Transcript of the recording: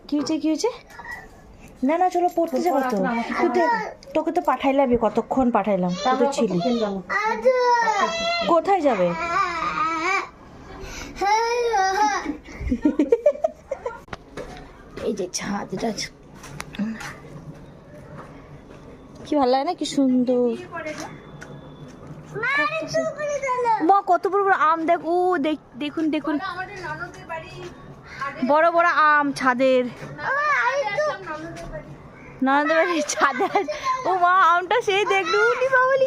কি হয়েছে? না না চলো পড়তে যাবো তো। তোকে তো পাঠাইলাম, কতক্ষণ পাঠাইলাম, তুই তো ছিলি। কোথায় যাবে? এই যে ছাদটা কি ভালো লাগে না, কি সুন্দর। মা কত বড় বড় আম, দেখ ও দেখুন দেখুন, বড় বড় আম ছাদের। ননদের বাড়ি ছাদে। ও মা আমটা সেই দেখলু বাবলি।